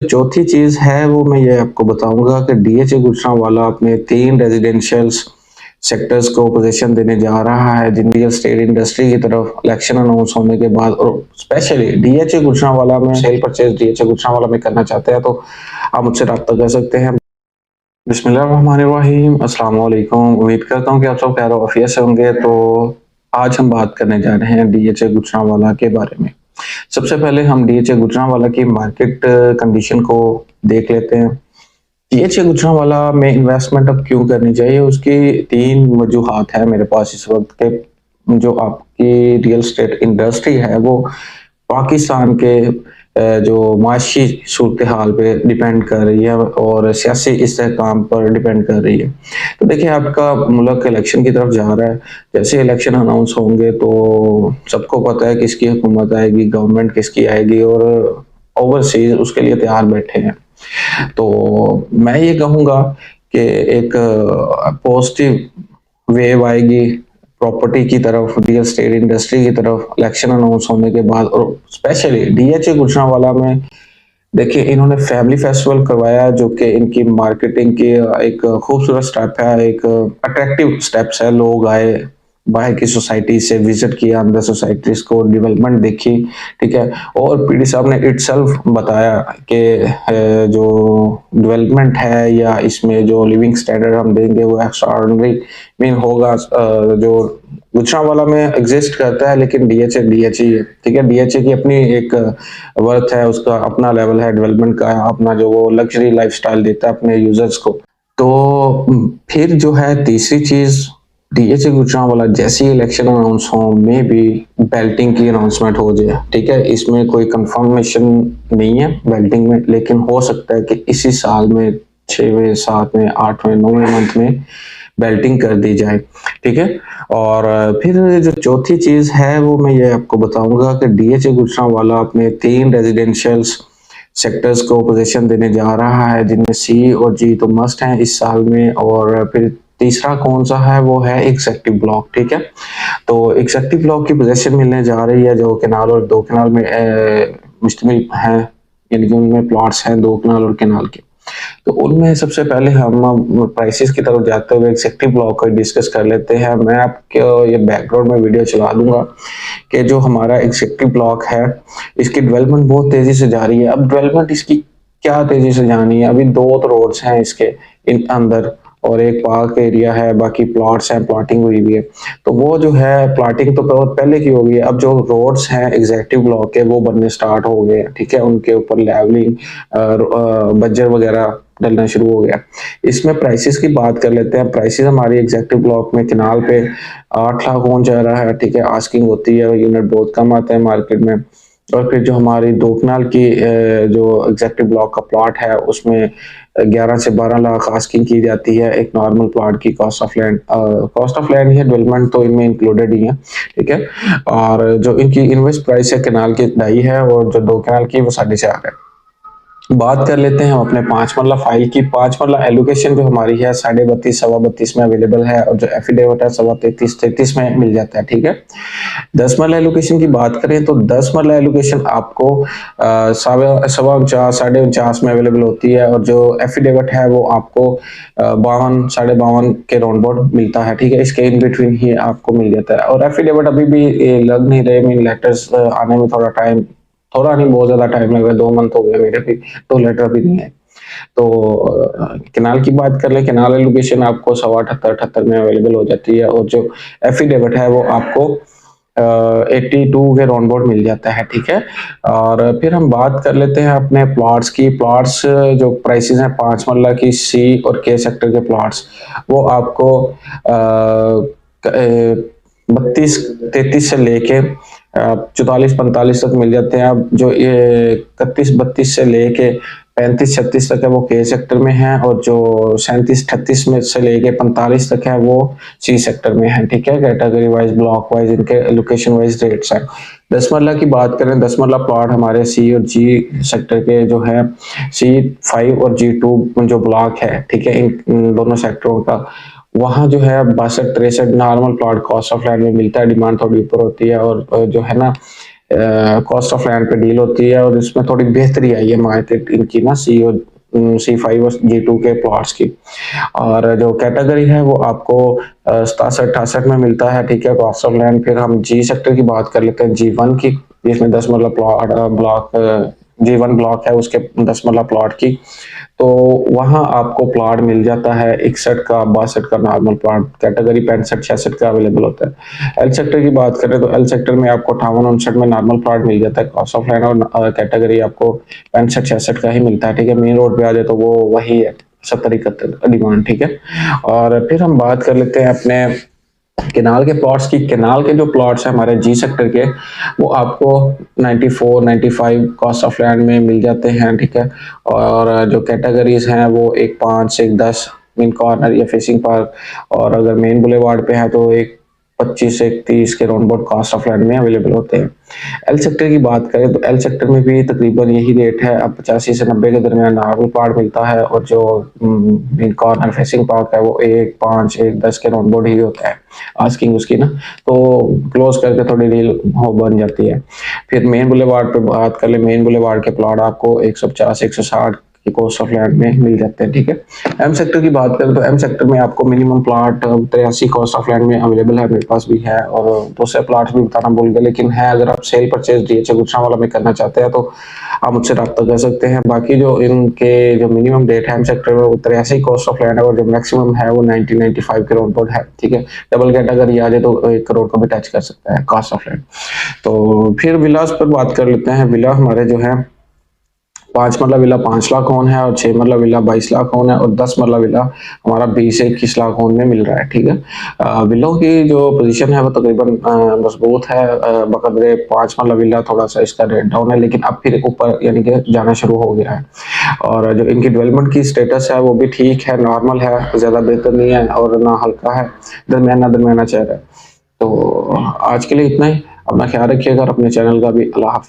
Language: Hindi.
चौथी चीज़ है वो मैं ये आपको बताऊँगा कि डीएचए गुजरांवाला अपने 3 रेज़िडेंशियल्स सेक्टर्स को पोज़ीशन देने जा रहा है, जिन रियल एस्टेट इंडस्ट्री की तरफ इलेक्शन अनाउंस होने के बाद और स्पेशली डीएचए गुजरांवाला में सेल परचेज़ डीएचए गुजरांवाला में करना चाहते हैं तो आप मुझसे राब्ता कर सकते हैं। बिस्मिल्लाहिर्रहमानिर्रहीम, अस्सलाम वालेकुम। उम्मीद करता हूँ कि आप सब खैर आफियत से होंगे। तो आज हम बात करने जा रहे हैं डीएचए गुजरांवाला के बारे में। सबसे पहले हम डीएचए गुजरांवाला की मार्केट कंडीशन को देख लेते हैं। डीएचए गुजरांवाला में इन्वेस्टमेंट अब क्यों करनी चाहिए, उसकी 3 वजूहात हैं मेरे पास इस वक़्त के। जो आपकी रियल एस्टेट इंडस्ट्री है वो पाकिस्तान के जो माशी सूरत-ए-हाल पे डिपेंड कर रही है और सियासी इस्तेहकाम पर डिपेंड कर रही है। तो देखिए आपका मुल्क इलेक्शन की तरफ जा रहा है, जैसे इलेक्शन अनाउंस होंगे तो सबको पता है किसकी हुकूमत आएगी, गवर्नमेंट किसकी आएगी और ओवरसीज़ उसके लिए तैयार बैठे हैं। तो मैं ये कहूँगा कि एक पॉजिटिव वेव आएगी प्रॉपर्टी की तरफ, रियल एस्टेट इंडस्ट्री की तरफ इलेक्शन अनाउंस होने के बाद और स्पेशली डीएचए गुजरांवाला में देखिए इन्होंने फैमिली फेस्टिवल करवाया जो कि इनकी मार्केटिंग की एक खूबसूरत स्टेप है, एक अट्रैक्टिव स्टेप्स है। लोग आए, बाहर की सोसाइटी से विजिट किया, अंदर सोसाइटीज़ को डेवलपमेंट देखी, ठीक है? और पीडी साहब ने इटसेल्फ बताया कि जो डेवलपमेंट है या इसमें जो लिविंग स्टैंडर्ड हम देंगे वो एक्स्ट्राऑर्डिनरी मीन होगा। जो गुजरांवाला में एग्जिस्ट करता है लेकिन डीएचए डीएचए ही है, ठीक है? डीएचए की अपनी एक वर्थ है, उसका अपना लेवल है डेवलपमेंट का, अपना जो वो लग्जरी लाइफस्टाइल देता है अपने यूजर्स को। तो फिर जो है तीसरी चीज़, डीएचए गुजरांवाला जैसे ही इलेक्शन अनाउंस हो में भी बेल्टिंग की अनाउंसमेंट हो जाए, ठीक है? इसमें कोई कंफर्मेशन नहीं है बेल्टिंग में, लेकिन हो सकता है कि इसी साल में 6वें, 7वें, 8वें, 9वें मंथ में बेल्टिंग कर दी जाए, ठीक है? और फिर जो चौथी चीज़ है वो मैं ये आपको बताऊँगा कि डीएचए गुजरांवाला अपने 3 रेज़िडेंशियल्स सेक्टर्स को पोज़ीशन देने जा रहा है, जिनमें सी और जी तो मस्ट हैं इस साल में। और फिर तीसरा कौन-सा है वो है एग्ज़ेक्टिव ब्लॉक, ठीक है? तो एग्ज़ेक्टिव ब्लॉक की पोज़ीशन मिलने जा रही है जो केनाल और 2 केनाल में मुश्तमिल हैं, यानी कि उनमें प्लॉट्स हैं 2 केनाल और केनाल के। तो उनमें सबसे पहले हम प्राइसेस की तरफ जाते हुए एग्ज़ेक्टिव ब्लॉक को डिस्कस कर लेते हैं। मैं आपको ये बैकग्राउंड में वीडियो चला दूँगा कि जो हमारा एग्ज़ेक्टिव ब्लॉक है, इसकी डेवलपमेंट बहुत तेज़ी से जा रही है। अब डेवलपमेंट इसकी क्या तेज़ी से जानी है, अभी 2 तो रोड्स हैं इसके इन अंदर और एक पार्क एरिया है, बाकी प्लॉट्स हैं, प्लॉटिंग हुई हुई है। तो वो जो है प्लॉटिंग तो बहुत पहले की हो गई है, अब जो रोड्स हैं एग्ज़ेक्टिव ब्लॉक के वो बनने स्टार्ट हो गए हैं, ठीक है? उनके ऊपर लेवलिंग बज्जर वगैरह डलना शुरू हो गया। इसमें प्राइसेस की बात कर लेते हैं। प्राइसेस हमारी एग्ज़ेक्टिव ब्लॉक में केनाल पे 8 लाख होने जा रहा है, ठीक है? आस्किंग होती है, यूनिट बहुत कम आता है मार्केट में। और फिर जो हमारी 2 कनाल की जो एग्ज़ेक्टिव ब्लॉक का प्लॉट है उसमें 11 से 12 लाख आस्किंग की जाती है एक नॉर्मल प्लॉट की cost of land. Cost of land ही है, डेवलपमेंट तो इनमें इंक्लूडेड ही है, ठीक है? और जो इनकी इन्वेस्ट प्राइस है केनाल की 2.5 है और जो 2 कनाल की वो 4.5 है। बात कर लेते हैं हम अपने 5 मरला फाइल की। 5 मरला एलोकेशन जो हमारी है 32.5 सवा 32 में अवेलेबल है और जो एफिडेविट है सवा 33 में मिल जाता है, ठीक है? 10 मरला एलोकेशन की बात करें तो 10 मरला एलोकेशन आपको सवा 49 साढ़े 49 में अवेलेबल होती है और जो एफिडेविट है वो आपको 52 साढ़े 52 के राउंड अबाउट मिलता है, ठीक है? इसके इन बिटवीन ही आपको मिल जाता है और एफिडेविट अभी भी लग नहीं रहे, मीन लेटर्स आने में थोड़ा नहीं बहुत ज़्यादा टाइम लग रहा है, 2 मंथ हो गए मेरे भी, 2 लेटर अभी नहीं आए। तो केनाल की बात कर ले, केनाल एलोकेशन आपको सवा 78 में अवेलेबल हो जाती है और जो एफिडेविट है वो आपको 82 के राउंड अबाउट मिल जाता है, ठीक है? और फिर हम बात कर लेते हैं अपने प्लॉट्स की। प्लॉट्स जो प्राइसेस हैं 5 मरला की सी और के सेक्टर के प्लॉट्स वो आपको 32 33 से लेके 44-45 तक मिल जाते हैं। अब जो ये 31-32 से लेके 35-36 तक है वो के सेक्टर में है और जो 37-38 में से लेके 45 तक है वो सी सेक्टर में है, ठीक है? कैटेगरी वाइज, ब्लॉक वाइज, इनके लोकेशन वाइज रेट्स हैं। 10 मरला की बात करें, 10 मरला प्लॉट हमारे सी और जी सेक्टर के जो है C5 और G2 जो ब्लॉक है, ठीक है? इन दोनों सेक्टरों का वहाँ जो है 62-63 normal plot cost of land में मिलता है, डिमांड थोड़ी ऊपर होती है और जो है ना कॉस्ट ऑफ लैंड पे डील होती है और इसमें थोड़ी बेहतरी आई है मार्केट इनकी ना C5 और G2 के प्लॉट्स की। और जो कैटेगरी है वो आपको 67-68 में मिलता है, ठीक है, कॉस्ट ऑफ लैंड। फिर हम जी सेक्टर की बात कर लेते हैं, G1 की, जिसमें 10 मरला प्लॉट ब्लॉक G1 ब्लॉक है उसके 10 मरला प्लॉट की। तो वहाँ आपको प्लॉट मिल जाता है 61 का, 62 का नॉर्मल प्लॉट, कैटेगरी 65-66 का अवेलेबल होता है। एल सेक्टर की बात करें तो एल सेक्टर में आपको 58-59 में नॉर्मल प्लॉट मिल जाता है कॉस्ट ऑफ लैंड, और कैटेगरी आपको 65-66 का ही मिलता है, ठीक है। मेन रोड पे आ जाए तो वो वही है 70-71 डिमांड, ठीक है। और फिर हम बात कर लेते हैं अपने केनाल के प्लॉट्स की। केनाल के जो प्लॉट्स हैं हमारे जी सेक्टर के, वो आपको 94-95 कॉस्ट ऑफ लैंड में मिल जाते हैं, ठीक है। और जो कैटेगरीज हैं वो 1-5, 1-10 मेन कॉर्नर या फेसिंग पार्क, और अगर मेन बुलेवार्ड पे है तो 1-25 से 1-30 के round about cost of land में अवेलेबल होते हैं। एल सेक्टर की बात करें तो एल सेक्टर में भी तकरीबन यही रेट है, अब 85 से 90 के दरमियान नॉर्मल प्लॉट मिलता है, और जो मेन कॉर्नर फेसिंग पार्क है वो 1-5, 1-10 के राउंड अबाउट ही होता है आस्किंग उसकी ना, तो क्लोज करके थोड़ी डील हो बन जाती है। फिर मेन बुलेवार्ड पे बात कर ले, मेन बुलेवार्ड के प्लॉट आपको 150-160 की कॉस्ट ऑफ लैंड में मिल जाते हैं, ठीक है। एम सेक्टर की बात करें तो एम सेक्टर में आपको minimum plot 83 cost of land में अवेलेबल है, मेरे पास भी है, और दूसरे प्लॉट्स भी बताना भूल गए, लेकिन है। अगर आप सेल परचेज डीएचए गुजरांवाला में करना चाहते हैं तो आप मुझसे रब्ता कर सकते हैं। बाकी जो इनके जो मिनिमम रेट है एम सेक्टर में वो 83 कॉस्ट ऑफ लैंड है, और जो मैक्सिमम है वो 90-95 के राउंड अबाउट है, ठीक है। डबल कैटेगरी आ जाए तो 1 करोड़ को भी टच कर सकता है कॉस्ट ऑफ लैंड। तो फिर विलास पर बात कर लेते हैं। विला हमारे जो है 5 मरला विला 5 लाख ओन है, और 6 मरला विला 22 लाख ओन है, और 10 मरला विला हमारा 20 से 21 लाख ओन में मिल रहा है, ठीक है। विलों की जो पोजीशन है वो तकरीबन मजबूत है, बकदरे 5 मरला विला थोड़ा सा इसका रेट डाउन है, लेकिन अब फिर ऊपर यानी कि जाना शुरू हो गया है। और जो इनकी डेवलपमेंट की स्टेटस है वो भी ठीक है, नॉर्मल है, ज़्यादा बेहतर नहीं है और ना हल्का है, दरमियाना चेहरा है। तो आज के लिए इतना ही। अपना ख्याल रखिएगा और अपने चैनल का भी। अल्लाह हाफिज़।